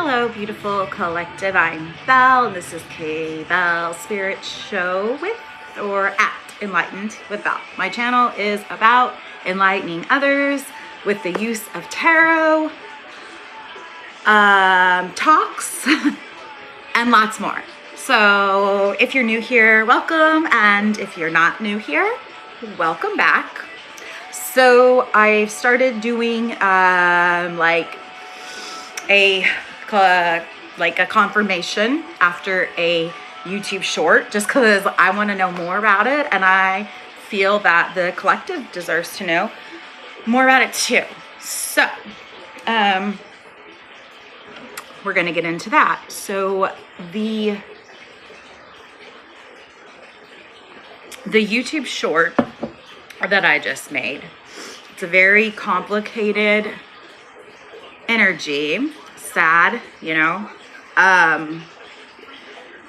Hello, beautiful collective. I'm Belle, and this is K Belle Spirit Show with or at Enlightened with Belle. My channel is about enlightening others with the use of tarot, talks, and lots more. So if you're new here, welcome, and if you're not new here, welcome back. So I've started doing like a confirmation after a YouTube short, just because I want to know more about it, and I feel that the collective deserves to know more about it too. So we're going to get into that. So the YouTube short that I just made, it's a very complicated energy, sad, you know.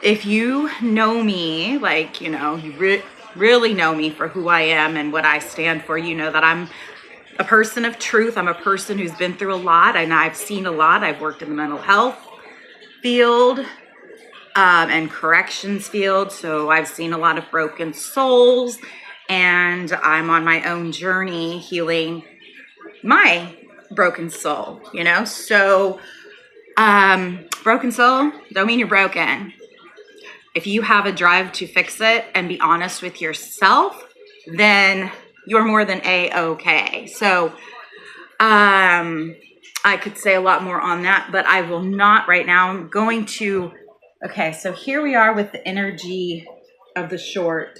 If you know me, like, you know, you really know me for who I am and what I stand for, you know that I'm a person of truth. I'm a person who's been through a lot, and I've seen a lot. I've worked in the mental health field and corrections field, so I've seen a lot of broken souls, and I'm on my own journey healing my broken soul, you know. So broken soul don't mean you're broken. If you have a drive to fix it and be honest with yourself, then you're more than a-okay. So I could say a lot more on that, but I will not right now. I'm going to, okay, so here we are with the energy of the short.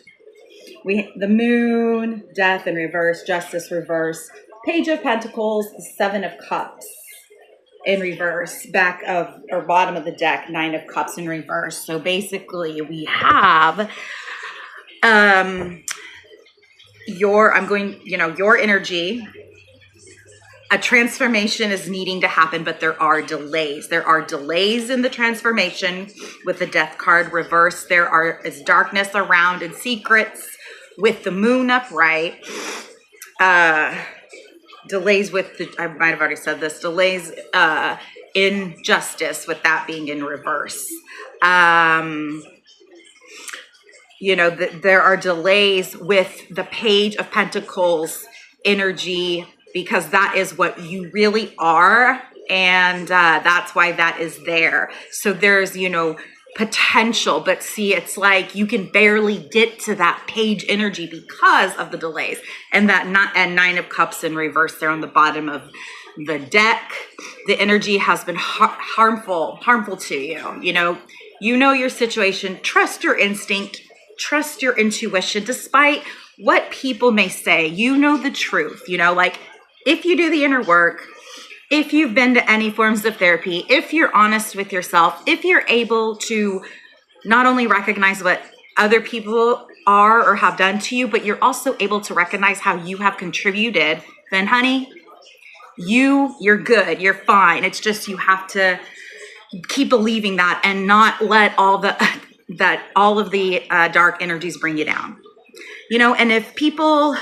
The moon, death in reverse, justice reverse, page of pentacles, the 7 of cups in reverse, back of or bottom of the deck, 9 of cups in reverse. So basically we have your energy. A transformation is needing to happen, but there are delays. There are delays in the transformation with the death card reverse. There is darkness around and secrets with the moon upright. Delays with I might have already said this, delays in justice with that being in reverse. There are delays with the page of pentacles energy, because that is what you really are, and that's why that is there. So there's, potential, but see, it's like you can barely get to that page energy because of the delays. And that 9 of cups in reverse there on the bottom of the deck, the energy has been harmful to you. You know your situation. Trust your instinct, trust your intuition, despite what people may say. You know the truth. Like, if you do the inner work, if you've been to any forms of therapy, if you're honest with yourself, if you're able to not only recognize what other people are or have done to you, but you're also able to recognize how you have contributed, then honey, you're good, you're fine. It's just you have to keep believing that and not let all of the dark energies bring you down. And if people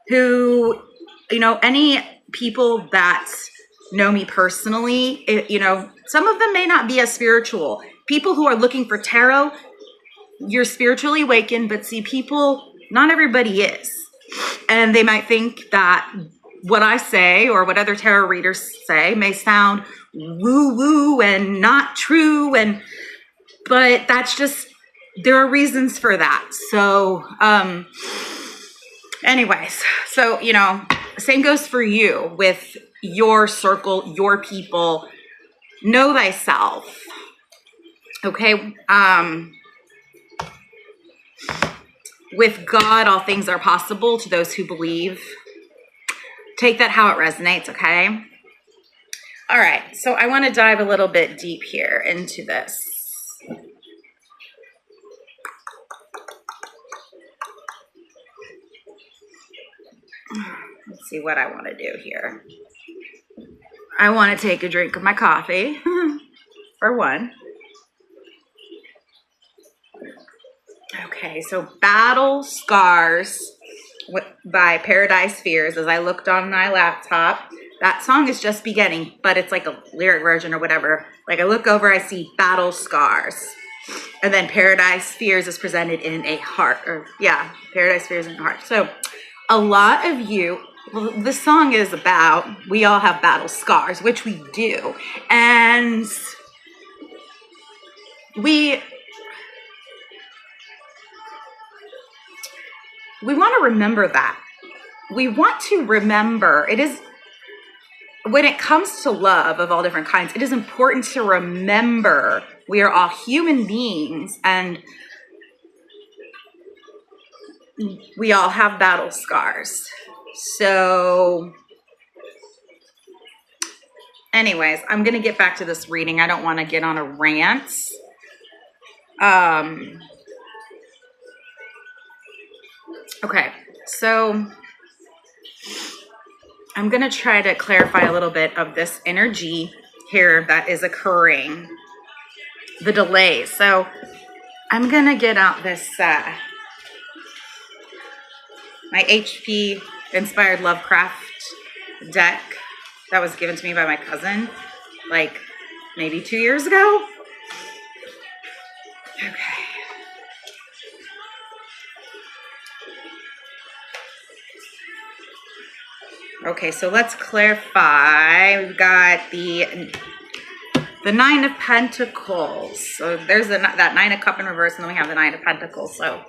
who, any people that know me personally, some of them may not be as spiritual. People who are looking for tarot, you're spiritually awakened, but see, not everybody is. And they might think that what I say or what other tarot readers say may sound woo-woo and not true, but that's just, there are reasons for that. So anyways, so same goes for you with your circle, your people. Know thyself. Okay. With God, all things are possible to those who believe. Take that how it resonates. Okay. All right. So I want to dive a little bit deep here into this. Let's see what I want to do here. I want to take a drink of my coffee, for one. Okay, so Battle Scars by Paradise Fears. As I looked on my laptop, That song is just beginning, but it's like a lyric version or whatever. Like I look over, I see battle scars. And then Paradise Fears is presented in a heart. Paradise Fears in a heart. So a lot of you, well, this song is about, we all have battle scars, which we do. And we want to remember that. We want to remember, it is, when it comes to love of all different kinds, it is important to remember we are all human beings and we all have battle scars. So anyways, I'm going to get back to this reading. I don't want to get on a rant. Okay, so I'm going to try to clarify a little bit of this energy here that is occurring, the delay. So I'm going to get out this, my HP Inspired Lovecraft deck that was given to me by my cousin, like maybe 2 years ago. Okay. Okay, so let's clarify. We've got the Nine of Pentacles. So there's that Nine of Cup in reverse, and then we have the Nine of Pentacles. So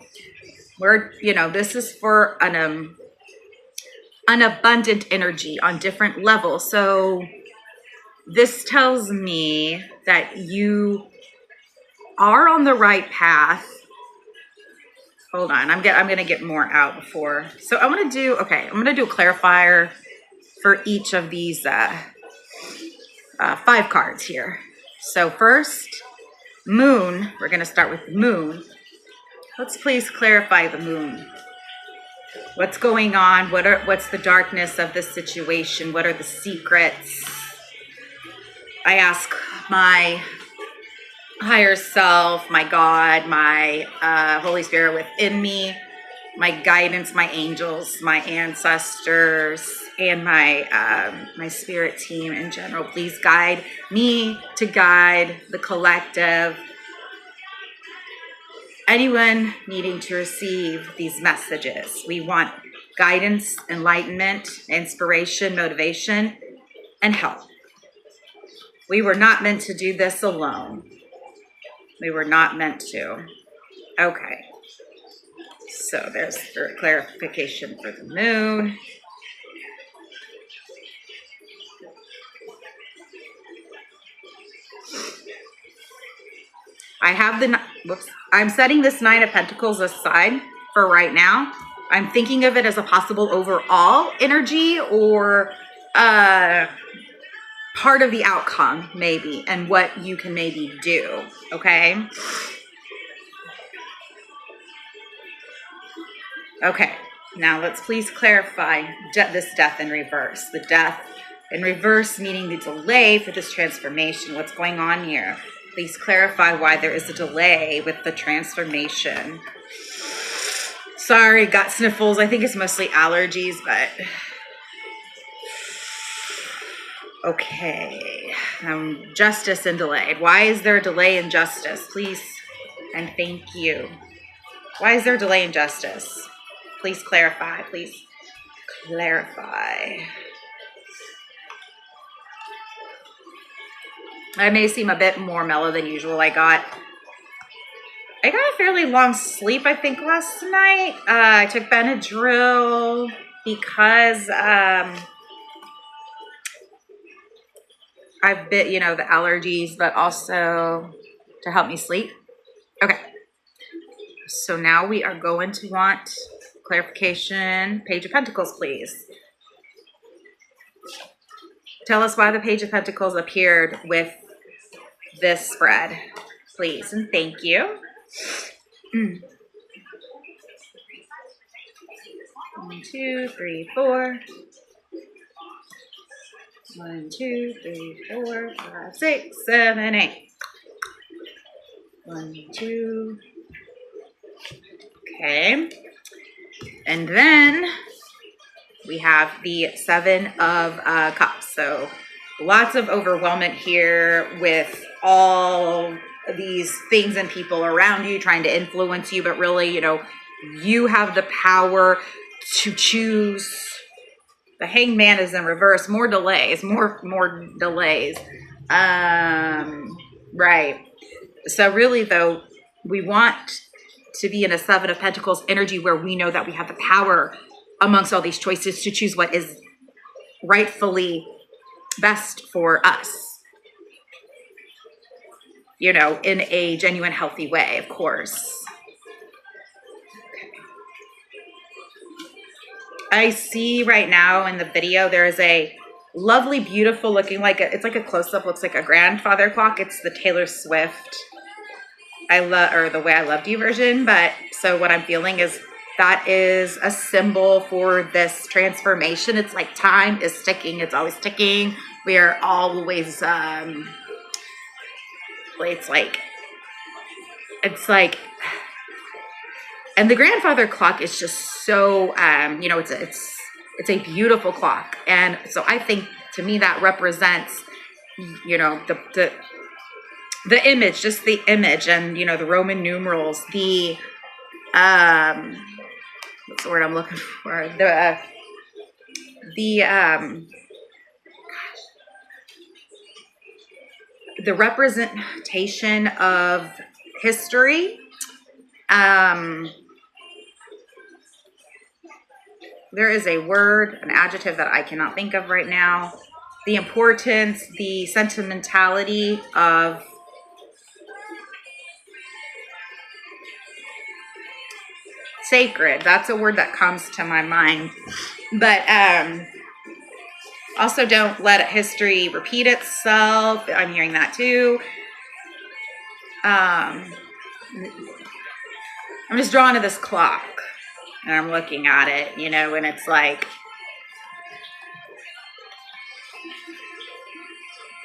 we're, this is for an abundant energy on different levels. So this tells me that you are on the right path. Hold on, I'm gonna get more out before. So I'm gonna do a clarifier for each of these 5 cards here. So first, Moon. We're gonna start with Moon. Let's please clarify the Moon. What's going on? What's the darkness of this situation? What are the secrets? I ask my higher self, my God, my Holy Spirit within me, my guidance, my angels, my ancestors, and my spirit team in general. Please guide me to guide the collective. Anyone needing to receive these messages. We want guidance, enlightenment, inspiration, motivation, and help. We were not meant to do this alone. We were not meant to. Okay. So there's the clarification for the Moon. I have I'm setting this Nine of Pentacles aside for right now. I'm thinking of it as a possible overall energy or part of the outcome, maybe, and what you can maybe do, okay? Okay, now let's please clarify this death in reverse. The death in reverse meaning the delay for this transformation. What's going on here? Please clarify why there is a delay with the transformation. Sorry, got sniffles. I think it's mostly allergies, but... Okay. Justice and delayed. Why is there a delay in justice? Please and thank you. Why is there a delay in justice? Please clarify. Please clarify. I may seem a bit more mellow than usual. I got a fairly long sleep, I think, last night. I took Benadryl because I've been, the allergies, but also to help me sleep. Okay. So now we are going to want clarification. Page of Pentacles, please. Tell us why the Page of Pentacles appeared with this spread, please, and thank you. 1, 2, 3, 4. 1, 2, 3, 4, 5, 6, 7, 8. 1, 2. Okay. And then we have the Seven of Cups. So lots of overwhelmment here with all these things and people around you trying to influence you, but really, you have the power to choose. The Hangman is in reverse. More delays. Right. So really, though, we want to be in a Seven of Pentacles energy where we know that we have the power amongst all these choices to choose what is rightfully best for us, in a genuine, healthy way, of course. I see right now in the video, there is a lovely, beautiful looking, it's like a close-up, looks like a grandfather clock. It's the Taylor Swift, or the Way I Loved You version. But so what I'm feeling is that is a symbol for this transformation. It's like time is ticking. It's always ticking. We are always, it's like, and the grandfather clock is just so, it's a beautiful clock. And so I think, to me, that represents, the image, just the image, and, the Roman numerals, the, what's the word I'm looking for? The representation of history. There is a word, an adjective that I cannot think of right now. The importance, the sentimentality of sacred. That's a word that comes to my mind. But also, don't let history repeat itself. I'm hearing that too. I'm just drawn to this clock, and I'm looking at it, and it's like,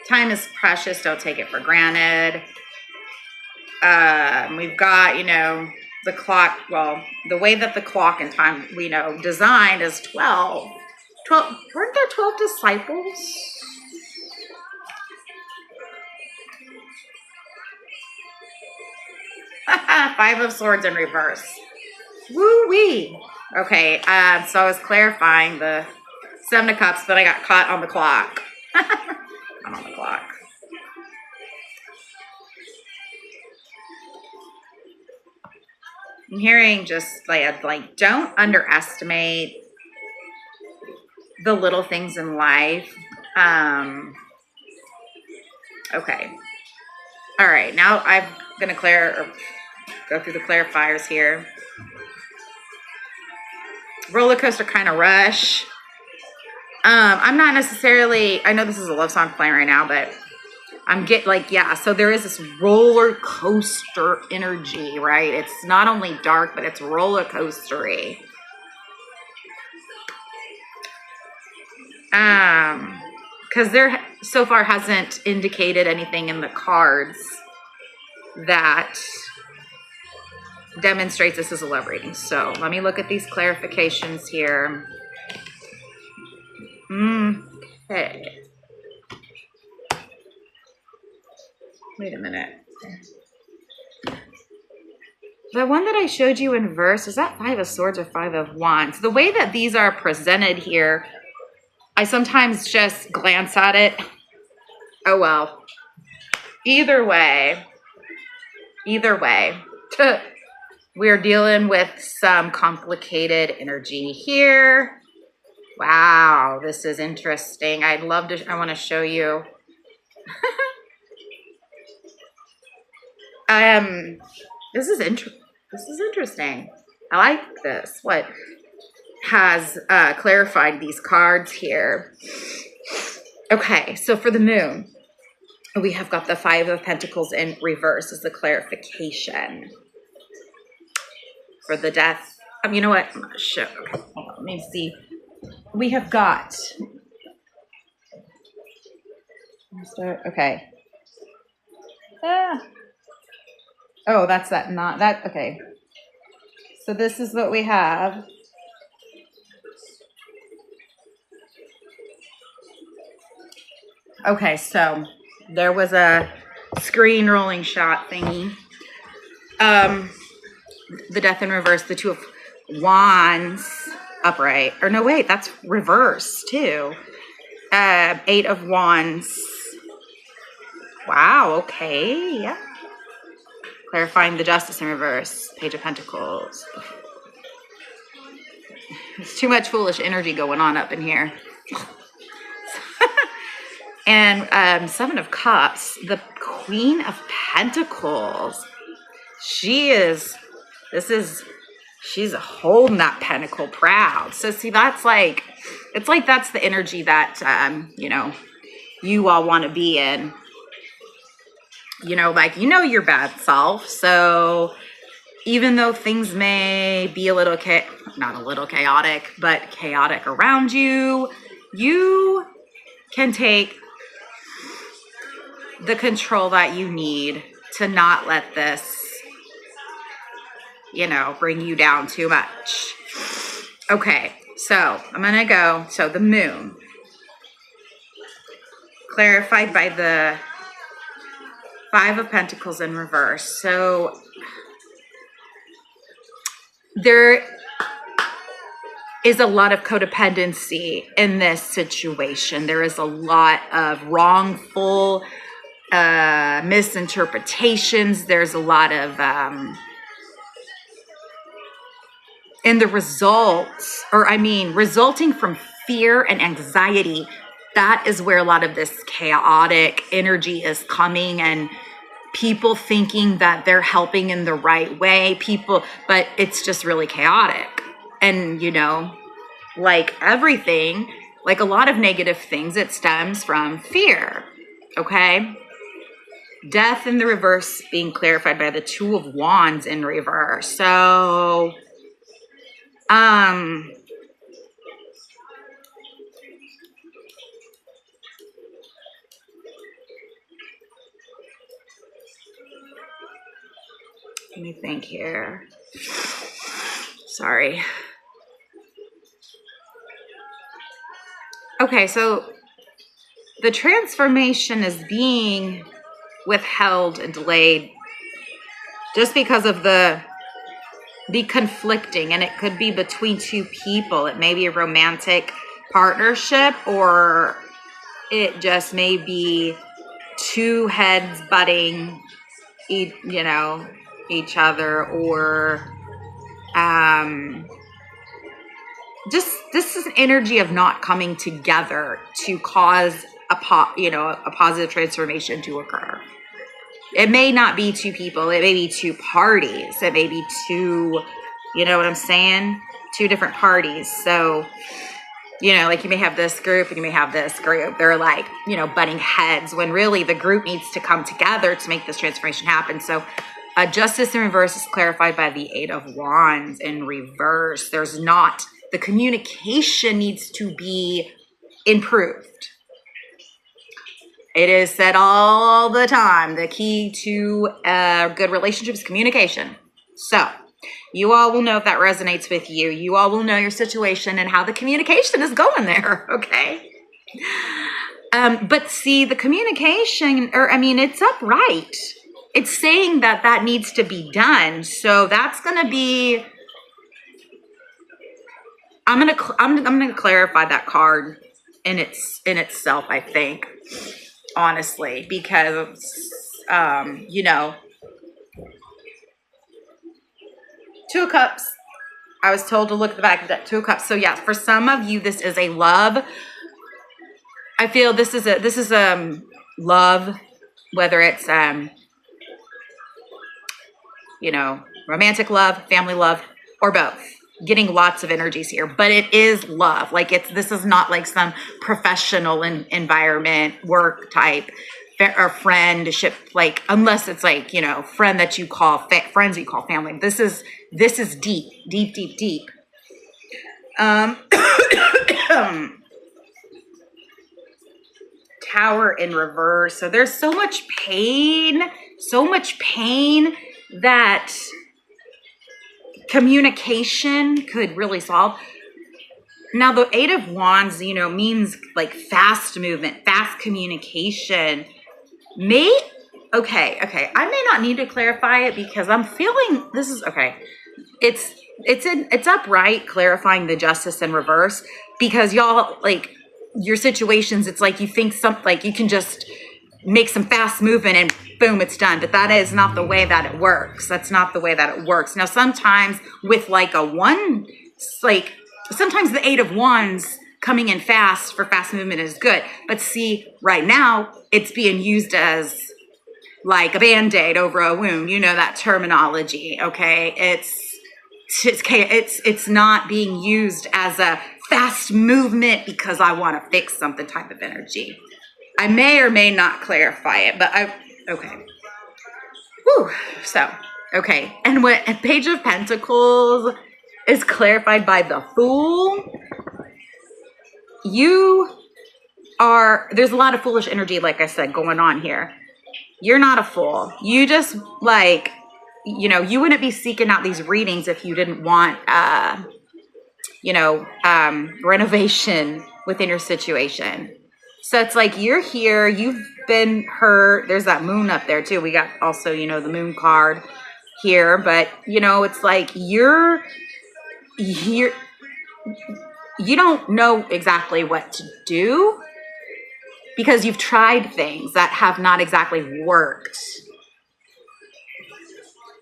time is precious. Don't take it for granted. We've got, the clock. Well, the way that the clock and time, designed is 12. 12. Weren't there 12 disciples? Five of Swords in reverse. Woo-wee. Okay, so I was clarifying the Seven of Cups, but I got caught on the clock. I'm on the clock. I'm hearing just like don't underestimate the little things in life. Okay. All right, now I'm going to go through the clarifiers here. Roller coaster kind of rush. I'm not necessarily, I know this is a love song playing right now, but I'm so there is this roller coaster energy, right? It's not only dark, but it's roller coastery. Because there so far hasn't indicated anything in the cards that demonstrates this as a love reading. So let me look at these clarifications here. Okay. Wait a minute. The one that I showed you in verse, is that Five of Swords or Five of Wands? The way that these are presented here, I sometimes just glance at it. Oh, well. Either way, we're dealing with some complicated energy here. Wow, this is interesting. I want to show you. This is interesting. I like this. What has clarified these cards here? Okay, so for the moon, we have got the Five of Pentacles in reverse as the clarification. For the death, you know what? I'm not sure. Okay, hold on, let me see. We have got. Okay. Oh, that's that. Not that. Okay. So this is what we have. Okay, so there was a screen rolling shot thingy. The Death in reverse, the Two of Wands upright. Or no, wait, that's reverse too. Eight of Wands. Wow, okay, yeah. Clarifying the Justice in reverse. Page of Pentacles. There's too much foolish energy going on up in here. And Seven of Cups, the Queen of Pentacles. She's holding that pentacle proud. So see, that's like, it's like that's the energy that, you all want to be in. Like, your bad self. So even though things may be not a little chaotic, but chaotic around you, you can take the control that you need to not let this, bring you down too much. Okay, so I'm going to go. So the Moon, clarified by the Five of Pentacles in reverse. So there is a lot of codependency in this situation. There is a lot of wrongful misinterpretations. There's a lot of, and the resulting from fear and anxiety, that is where a lot of this chaotic energy is coming, and people thinking that they're helping in the right way, but it's just really chaotic. And, like everything, like a lot of negative things, it stems from fear. Okay. Death in the reverse being clarified by the Two of Wands in reverse. So, let me think here. Sorry. Okay, so the transformation is being withheld and delayed just because of the conflicting, and it could be between two people. It may be a romantic partnership, or it just may be two heads butting each other, or just this is an energy of not coming together to cause a positive transformation to occur. It may not be two people. It may be two parties. It may be two, you know what I'm saying? Two different parties. So, like you may have this group and you may have this group. They're like, butting heads, when really the group needs to come together to make this transformation happen. So Justice in reverse is clarified by the Eight of Wands in reverse. The communication needs to be improved. It is said all the time, the key to a good relationship is communication. So you all will know if that resonates with you. You all will know your situation and how the communication is going there, okay? But see, the communication, it's upright. It's saying that needs to be done. So that's going to be, I'm going to clarify that card in itself, I think. Honestly, because, Two of Cups. I was told to look at the back of that Two of Cups. So yeah, for some of you, this is a love. I feel this is love, whether it's, romantic love, family love, or both. Getting lots of energies here, but it is love. Like this is not like some professional environment, work type, or friendship, like, unless it's like, friend that you call friends you call family. This is deep, deep, deep, deep. Tower in reverse. So there's so much pain that communication could really solve. Now, the Eight of Wands, means like fast movement, fast communication. Okay. I may not need to clarify it because I'm feeling this is okay. It's upright, clarifying the justice in reverse, because y'all, like, your situations, it's like you think something, like you can just make some fast movement and boom, it's done. But that is not the way that it works. That's not the way that it works. Now, sometimes with like sometimes the Eight of Wands coming in fast for fast movement is good. But see, right now, it's being used as like a Band-Aid over a wound. You know that terminology, okay? It's not being used as a fast movement because I want to fix something type of energy. I may or may not clarify it, but okay. Whew. So, okay. And what Page of Pentacles is clarified by the Fool. There's a lot of foolish energy, like I said, going on here. You're not a fool. You just you wouldn't be seeking out these readings if you didn't want, renovation within your situation. So it's like you're here, you've been hurt. There's that moon up there too. We got also, the moon card here, but it's like you're here. You don't know exactly what to do because you've tried things that have not exactly worked.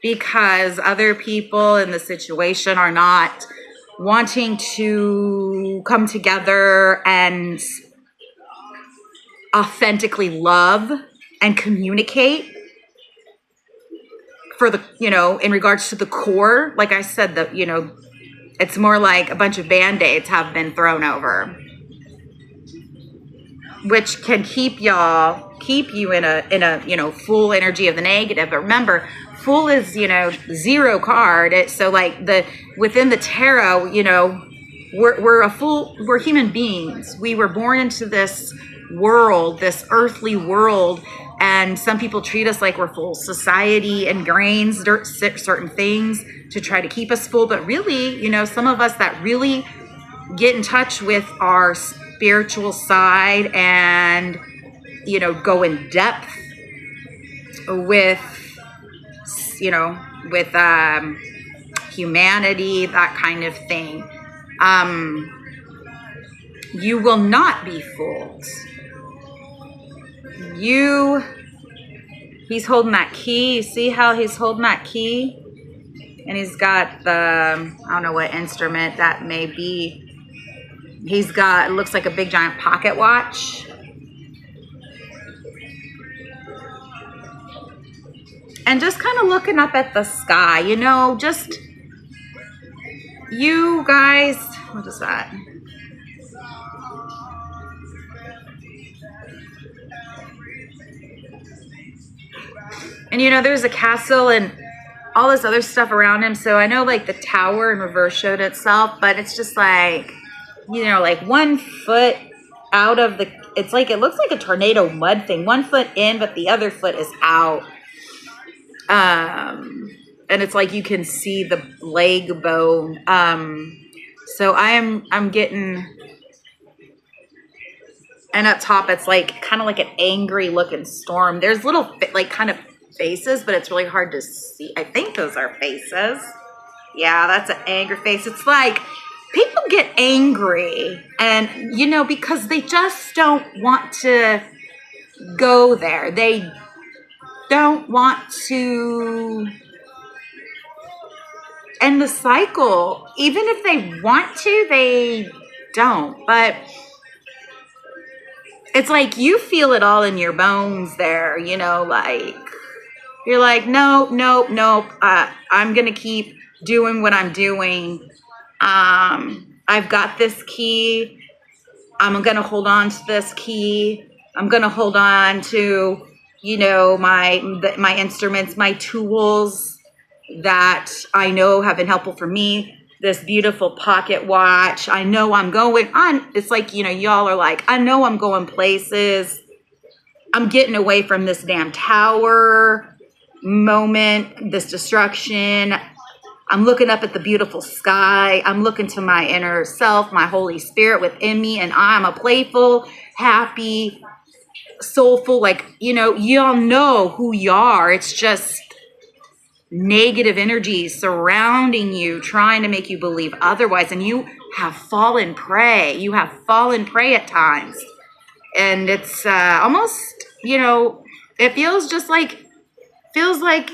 Because other people in the situation are not wanting to come together and authentically love and communicate for the, in regards to the core. Like I said, it's more like a bunch of Band-Aids have been thrown over, which can keep you in a full energy of the negative. But remember, Fool is, zero card. So like within the tarot, we're human beings. We were born into this world, this earthly world, and some people treat us like we're full. Society ingrains certain things to try to keep us full, but really, some of us that really get in touch with our spiritual side and, go in depth with, with humanity, that kind of thing. You will not be fooled. He's holding that key. You see how he's holding that key? And he's got I don't know what instrument that may be. He's got, it looks like a big giant pocket watch. And just kind of looking up at the sky, just you guys, what is that? And there's a castle and all this other stuff around him. So I know like the tower in reverse showed itself, but it's just like, like 1 foot out of it's like, it looks like a tornado mud thing. 1 foot in, but the other foot is out. And it's like you can see the leg bone. So I'm getting, and up top it's like kind of like an angry looking storm. There's little like kind of faces, but it's really hard to see. I think those are faces. Yeah, that's an angry face. It's like people get angry and because they just don't want to go there. They don't want to end the cycle. Even if they want to, they don't. But it's like you feel it all in your bones there, like you're like, nope. I'm going to keep doing what I'm doing. I've got this key. I'm going to hold on to this key. I'm going to hold on to, my instruments, my tools that I know have been helpful for me. This beautiful pocket watch. I know I'm going on. It's like, y'all are like, I know I'm going places. I'm getting away from this damn tower moment, this destruction. I'm looking up at the beautiful sky. I'm looking to my inner self, my Holy Spirit within me, and I'm a playful, happy, soulful, like, y'all know who you are. It's just negative energies surrounding you, trying to make you believe otherwise, and you have fallen prey. You have fallen prey at times, and it's almost, it feels like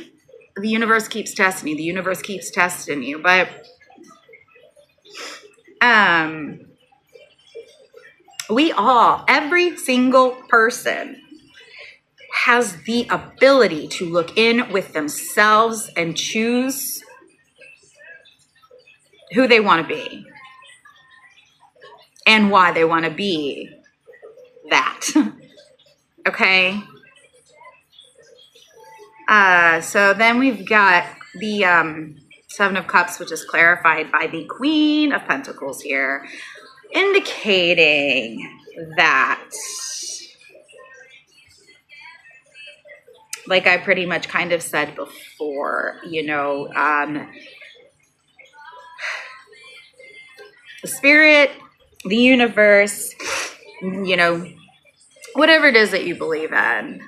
the universe keeps testing you. The universe keeps testing you, but every single person has the ability to look in with themselves and choose who they want to be and why they want to be that. Okay. So then we've got the Seven of Cups, which is clarified by the Queen of Pentacles here, indicating that, like I pretty much kind of said before, the spirit, the universe, whatever it is that you believe in,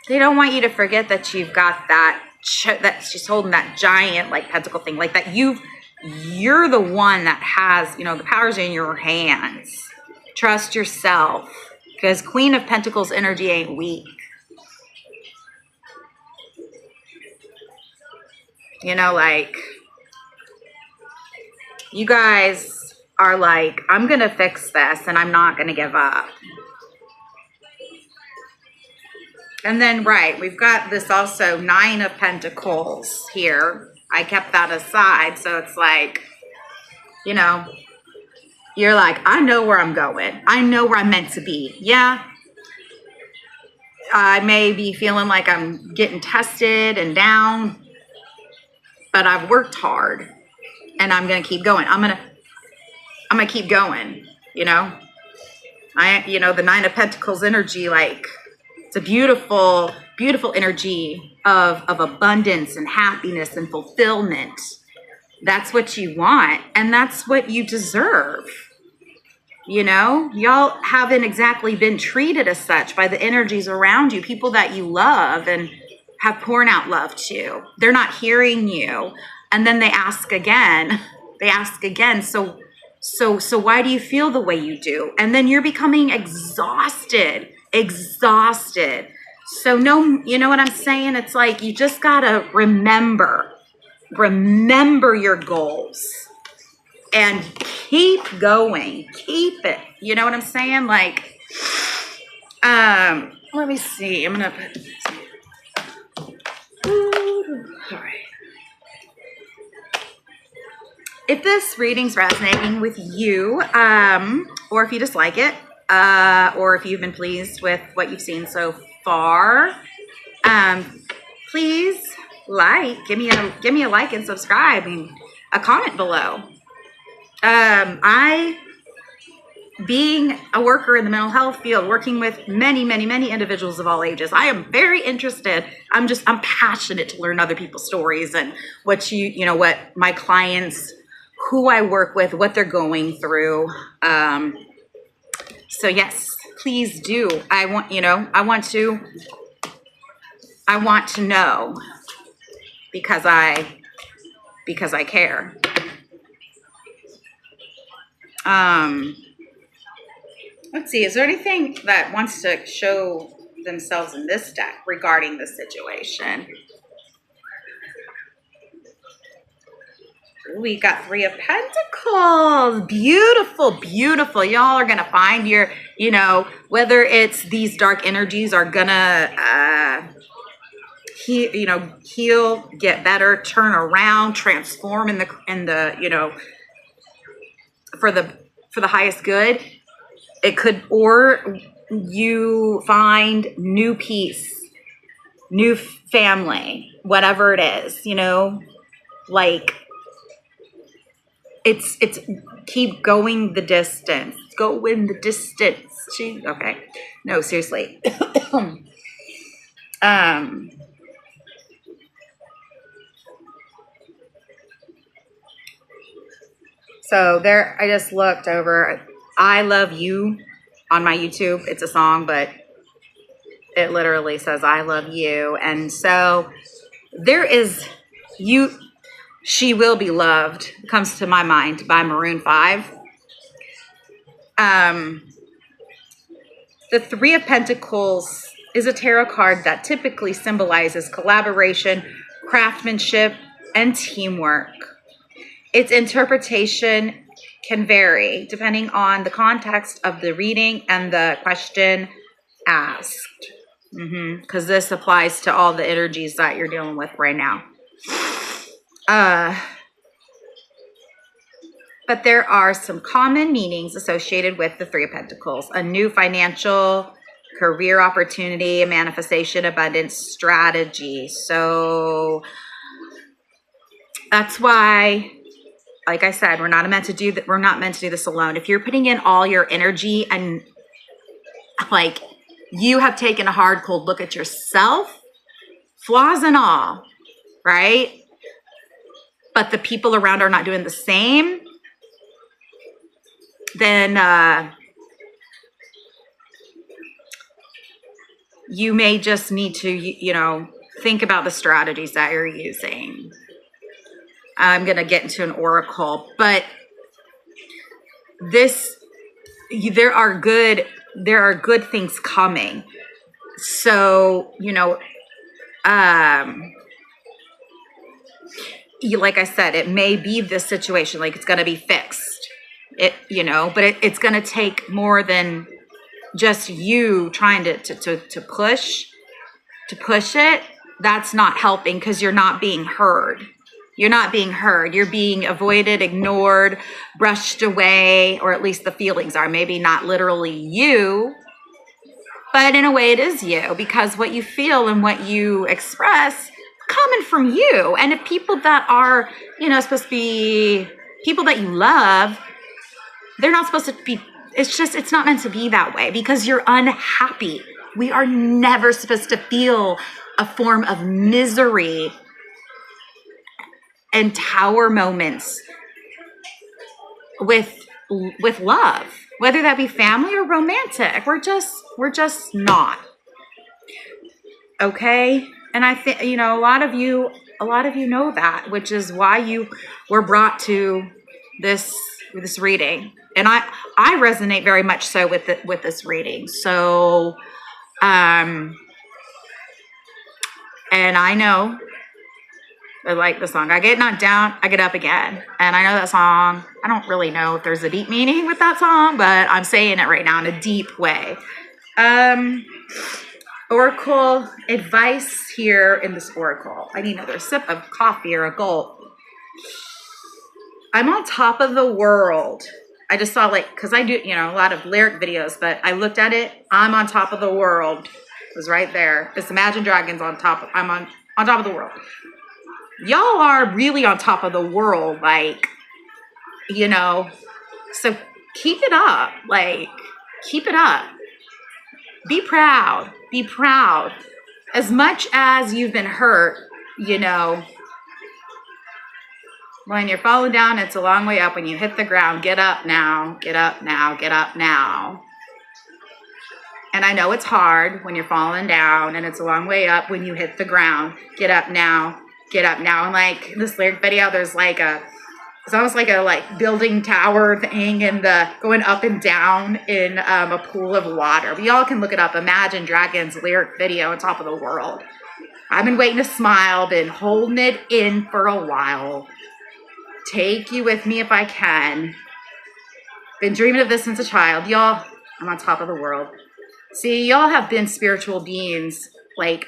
they don't want you to forget that you've got that she's holding that giant like pentacle thing, like that you're the one that has, the power's in your hands. Trust yourself, because Queen of Pentacles energy ain't weak. Like, you guys are like, I'm gonna fix this and I'm not gonna give up. And then, right, we've got this also Nine of Pentacles here. I kept that aside. So it's like, you're like, I know where I'm going. I know where I'm meant to be. Yeah. I may be feeling like I'm getting tested and down, but I've worked hard and I'm going to keep going. I'm going to keep going, the Nine of Pentacles energy, like, it's a beautiful, beautiful energy of abundance and happiness and fulfillment. That's what you want, and that's what you deserve. Y'all haven't exactly been treated as such by the energies around you, people that you love and have poured out love to. They're not hearing you. And then they ask again. So why do you feel the way you do? And then you're becoming exhausted. So no, you know what I'm saying? It's like, you just gotta remember your goals and keep going, keep it. You know what I'm saying? Like, let me see. I'm gonna put, all right. If this reading's resonating with you, or if you dislike it, or if you've been pleased with what you've seen so far, please give me a like and subscribe and a comment below. Being a worker in the mental health field, working with many, many, many individuals of all ages, I am very interested. I'm passionate to learn other people's stories and what my clients, who I work with, what they're going through. So yes, please do. I want to know, because I care. Let's see, is there anything that wants to show themselves in this deck regarding the situation? We got Three of Pentacles. Beautiful, beautiful. Y'all are going to find your, whether it's these dark energies are going to heal, get better, turn around, transform in the for the highest good. It could, or you find new peace, new family, whatever it is, like, it's keep going the distance. Go in the distance. Okay. No, seriously. So there, I just looked over I Love You on my YouTube. It's a song, but it literally says I love you. And so there is you, She Will Be Loved comes to my mind by Maroon 5. The Three of Pentacles is a tarot card that typically symbolizes collaboration, craftsmanship, and teamwork. Its interpretation can vary depending on the context of the reading and the question asked. Because this applies to all the energies that you're dealing with right now. But there are some common meanings associated with the Three of Pentacles: a new financial, career opportunity, a manifestation, abundance, strategy. So that's why, like I said, we're not meant to do this alone. If you're putting in all your energy and like you have taken a hard, cold look at yourself, flaws and all, right? But the people around are not doing the same, then you may just need to, think about the strategies that you're using. I'm going to get into an oracle, but there are good things coming. So, like I said, it may be this situation, like it's going to be fixed. But it's going to take more than just you trying to push it. That's not helping because you're not being heard. You're not being heard. You're being avoided, ignored, brushed away, or at least the feelings are. Maybe not literally you, but in a way it is you, because what you feel and what you express coming from you. And if people that are, supposed to be people that you love, they're not supposed to be, it's not meant to be that way because you're unhappy. We are never supposed to feel a form of misery and tower moments with love, whether that be family or romantic. We're just not. Okay? And I think, a lot of you know that, which is why you were brought to this reading. And I resonate very much so with this reading. So, and I know, I like the song. I get knocked down, I get up again. And I know that song. I don't really know if there's a deep meaning with that song, but I'm saying it right now in a deep way. Oracle advice here in this oracle. I need another sip of coffee or a gulp. I'm on top of the world. I just saw because I do, a lot of lyric videos, but I looked at it. I'm on top of the world. It was right there. It's Imagine Dragons on top. I'm on top of the world. Y'all are really on top of the world. So keep it up. Keep it up. Be proud. Be proud. As much as you've been hurt, when you're falling down, it's a long way up. When you hit the ground, get up now, get up now, get up now. And I know it's hard when you're falling down, and it's a long way up when you hit the ground. Get up now, get up now. And this lyric video, there's it's almost like a building tower thing and going up and down in a pool of water. But y'all can look it up. Imagine Dragons lyric video on top of the world. I've been waiting to smile, been holding it in for a while. Take you with me if I can. Been dreaming of this since a child. Y'all, I'm on top of the world. See, y'all have been spiritual beings. We're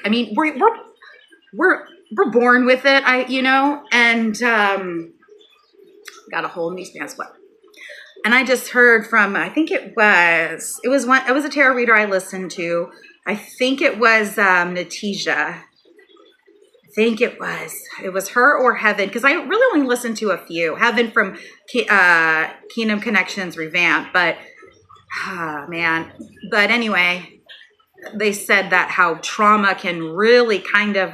born with it, and got a hold in these pants. What? And I just heard from, I think it was a tarot reader I listened to. I think it was Natija. I think it was her or Heaven, because I really only listened to a few. Heaven from Kingdom Connections Revamped, but man. But anyway, they said that how trauma can really kind of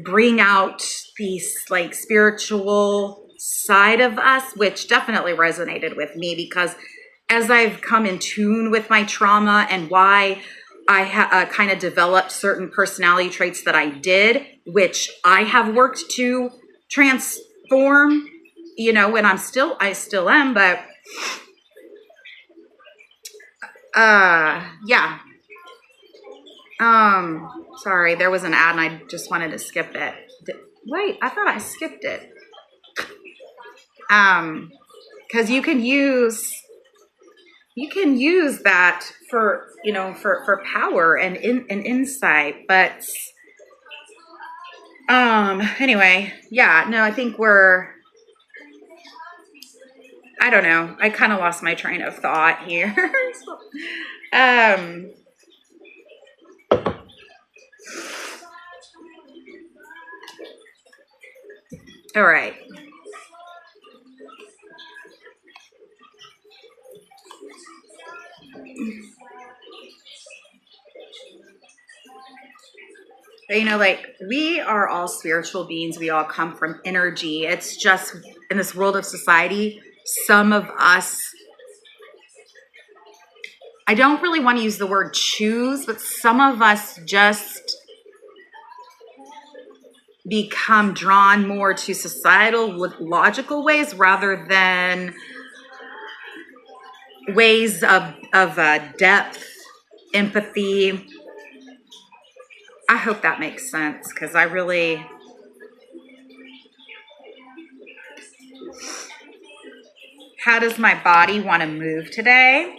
bring out these spiritual side of us, which definitely resonated with me because as I've come in tune with my trauma and why I kind of developed certain personality traits that I did, which I have worked to transform, and I still am, but yeah. Sorry, there was an ad and I just wanted to skip it. Wait, I thought I skipped it. Because you can use that for for power and insight, but anyway, yeah, no, I think I don't know, I kind of lost my train of thought here. All right. Like we are all spiritual beings. We all come from energy. It's just in this world of society, some of us, I don't really want to use the word choose, but some of us just become drawn more to societal logical ways rather than ways of depth, empathy. I hope that makes sense because how does my body want to move today?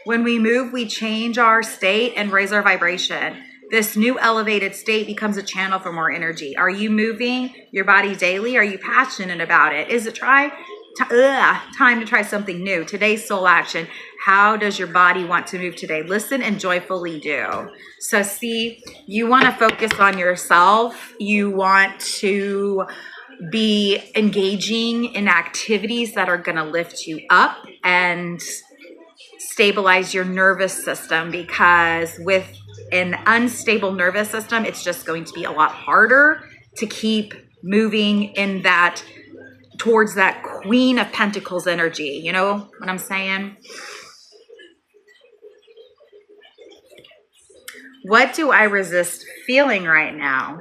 When we move, we change our state and raise our vibration. This new elevated state becomes a channel for more energy. Are you moving your body daily? Are you passionate about it? Is it time to try something new? Today's soul action. How does your body want to move today? Listen and joyfully do. So see, you want to focus on yourself. You want to be engaging in activities that are going to lift you up and stabilize your nervous system, because with an unstable nervous system, it's just going to be a lot harder to keep moving in that towards that Queen of Pentacles energy. You know what I'm saying? What do I resist feeling right now?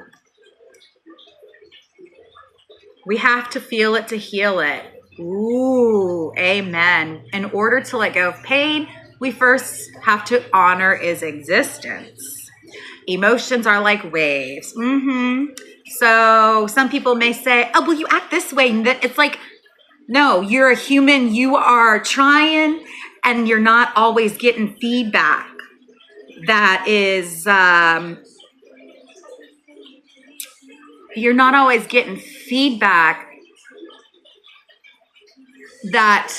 We have to feel it to heal it. Ooh, amen. In order to let go of pain, we first have to honor its existence. Emotions are like waves. So some people may say, oh, well, you act this way. And it's like, no, you're a human. You are trying and you're not always getting feedback. That is, you're not always getting feedback that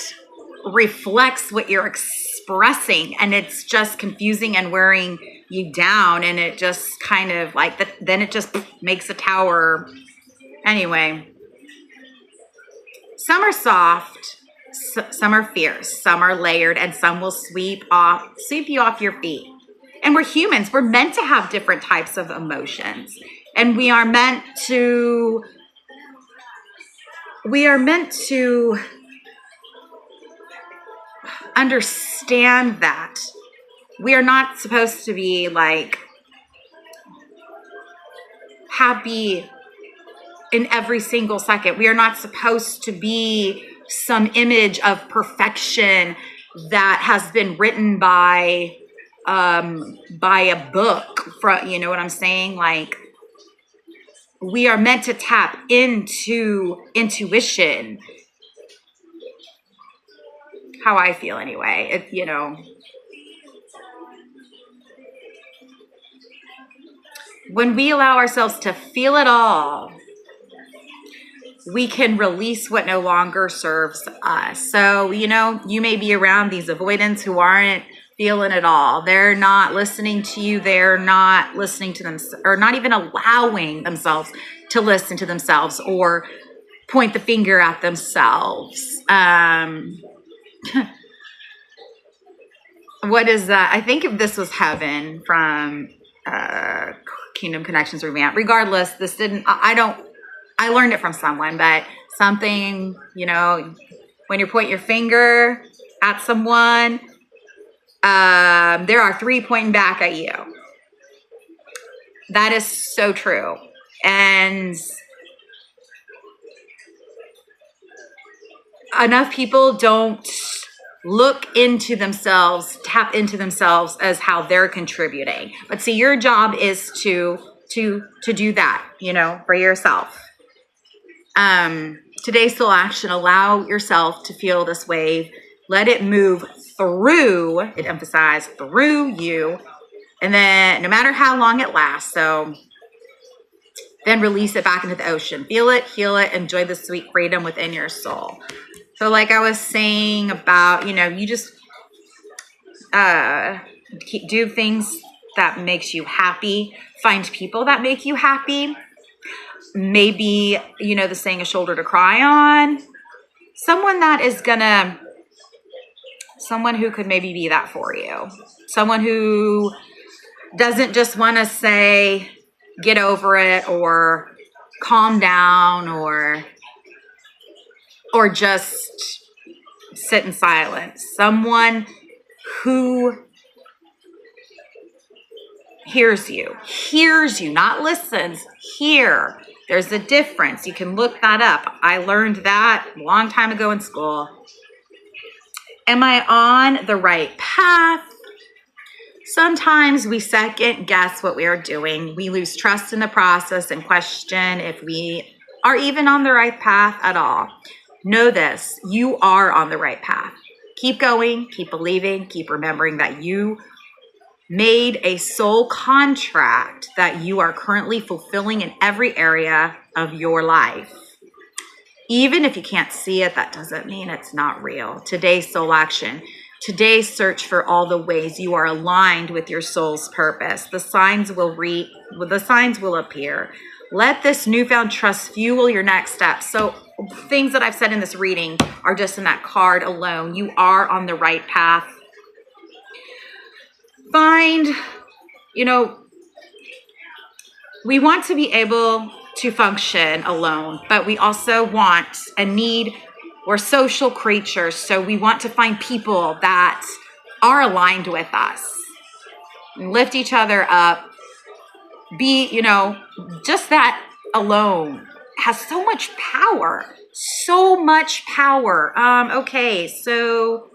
reflects what you're expressing, and it's just confusing and wearing you down, and it just kind of like then it just makes a tower. Anyway, some are soft, some are fierce, some are layered, and some will sweep you off your feet. And we're humans. We're meant to have different types of emotions, and we are meant to understand that we are not supposed to be like happy in every single second. We are not supposed to be some image of perfection that has been written by a book. You know what I'm saying? Like, we are meant to tap into intuition. How I feel anyway. When we allow ourselves to feel it all, we can release what no longer serves us. So, you may be around these avoidants who aren't feeling it all. They're not listening to you. They're not listening to them, or not even allowing themselves to listen to themselves or point the finger at themselves. What is that? I think this was Heaven from Kingdom Connections Revamp. Regardless, this didn't, I learned it from someone, but something, when you point your finger at someone, there are three pointing back at you. That is so true. And enough people don't look into themselves, tap into themselves as how they're contributing. But see, your job is to do that, for yourself. Today's soul action, allow yourself to feel this wave. Let it move through, it emphasized through you. And then no matter how long it lasts, so then release it back into the ocean. Feel it, heal it, enjoy the sweet freedom within your soul. So like I was saying about, you just do things that makes you happy. Find people that make you happy. Maybe, the saying, a shoulder to cry on. Someone who could maybe be that for you. Someone who doesn't just want to say, get over it, or calm down, or just sit in silence. Someone who hears you, not listens, hear. There's a difference. You can look that up. I learned that a long time ago in school. Am I on the right path? Sometimes we second guess what we are doing. We lose trust in the process and question if we are even on the right path at all. Know this, you are on the right path. Keep going, keep believing, keep remembering that you made a soul contract that you are currently fulfilling in every area of your life. Even if you can't see it, that doesn't mean it's not real. Today's soul action. Today's search for all the ways you are aligned with your soul's purpose. The signs will appear. Let this newfound trust fuel your next steps. So things that I've said in this reading are just in that card alone. You are on the right path. Find, we want to be able to function alone, but we also want and need, we're social creatures, so we want to find people that are aligned with us and lift each other up. Be, just that alone has so much power. Okay, so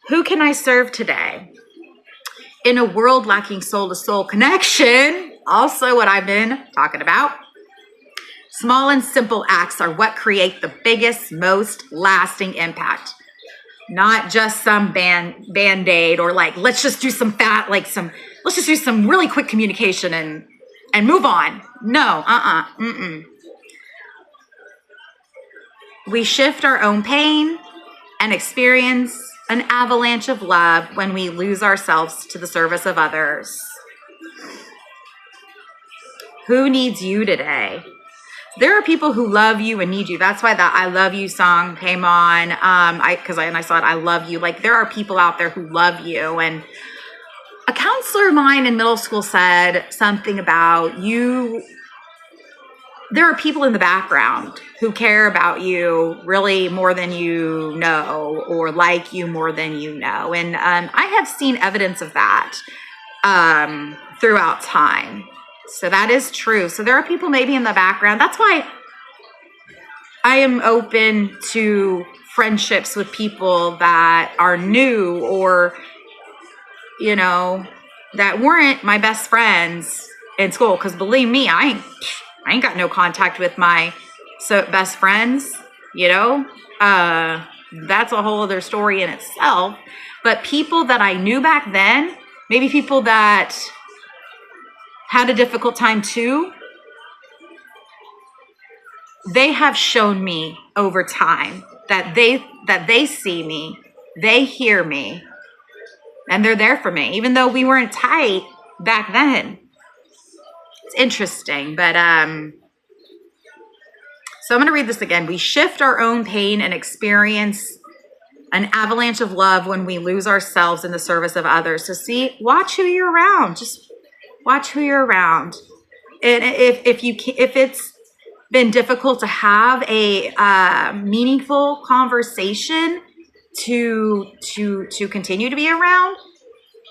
who can I serve today? In a world lacking soul-to-soul connection, also what I've been talking about, small and simple acts are what create the biggest, most lasting impact. Not just some band-aid or let's just do some let's just do some really quick communication and move on. No, We shift our own pain and experience an avalanche of love when we lose ourselves to the service of others. Who needs you today? There are people who love you and need you. That's why that I love you song came on. I saw it, I love you. There are people out there who love you. And a counselor of mine in middle school said something about you. There are people in the background who care about you really more than you know, or like you more than you know. And I have seen evidence of that throughout time. So that is true. So there are people maybe in the background. That's why I am open to friendships with people that are new or, that weren't my best friends in school. Because believe me, I ain't got no contact with my best friends, that's a whole other story in itself. But people that I knew back then, maybe people that had a difficult time too, they have shown me over time that they see me, they hear me, and they're there for me, even though we weren't tight back then. It's interesting, but so I'm going to read this again. We shift our own pain and experience an avalanche of love when we lose ourselves in the service of others. So watch who you're around. Just watch who you're around. And if it's been difficult to have a meaningful conversation to continue to be around,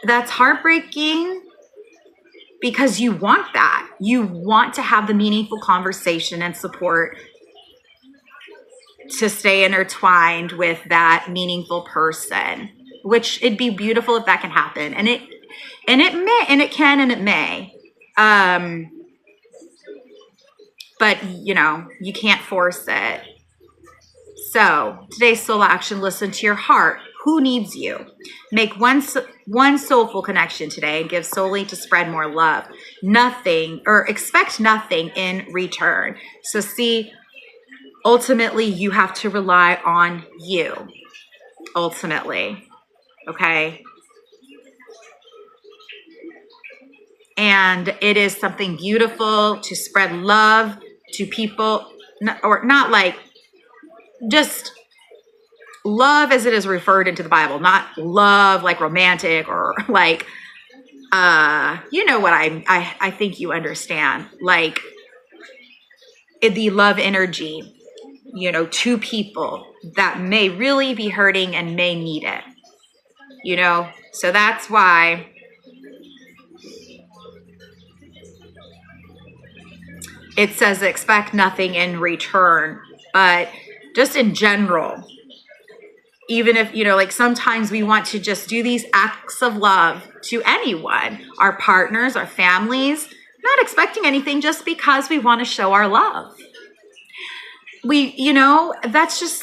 that's heartbreaking, because you want that. You want to have the meaningful conversation and support to stay intertwined with that meaningful person, which it'd be beautiful if that can happen. And it may, and it can, and it may. But you know, you can't force it. So today's soul action: listen to your heart. Who needs you? Make one soulful connection today and give solely to spread more love. Nothing, or expect nothing in return. So see, ultimately you have to rely on you. Ultimately, okay? And it is something beautiful to spread love to people, or not like just love as it is referred into the Bible, not love like romantic or like, you know what I think you understand, like the love energy, you know, to people that may really be hurting and may need it, you know? So that's why it says expect nothing in return. But just in general, even if, you know, like sometimes we want to just do these acts of love to anyone, our partners, our families, not expecting anything, just because we want to show our love. We, you know, that is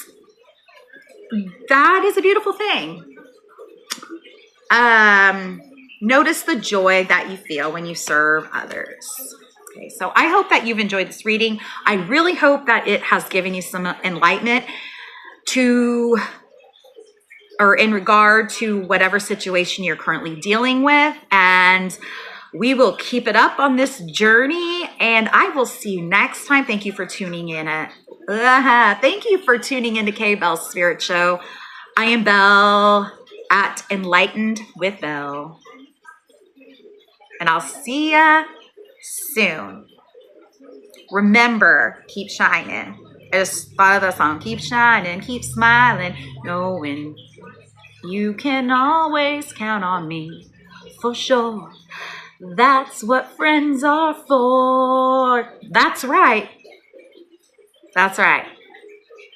a beautiful thing. Notice the joy that you feel when you serve others. Okay, so I hope that you've enjoyed this reading. I really hope that it has given you some enlightenment to, or in regard to whatever situation you're currently dealing with. And we will keep it up on this journey, and I will see you next time. Thank you for tuning in. Thank you for tuning into K Bell's Spirit Show. I am Belle at Enlightened with Belle, and I'll see ya soon. Remember, keep shining. I just thought of the song, keep shining, keep smiling, knowing you can always count on me, for sure. That's what friends are for. That's right. That's right.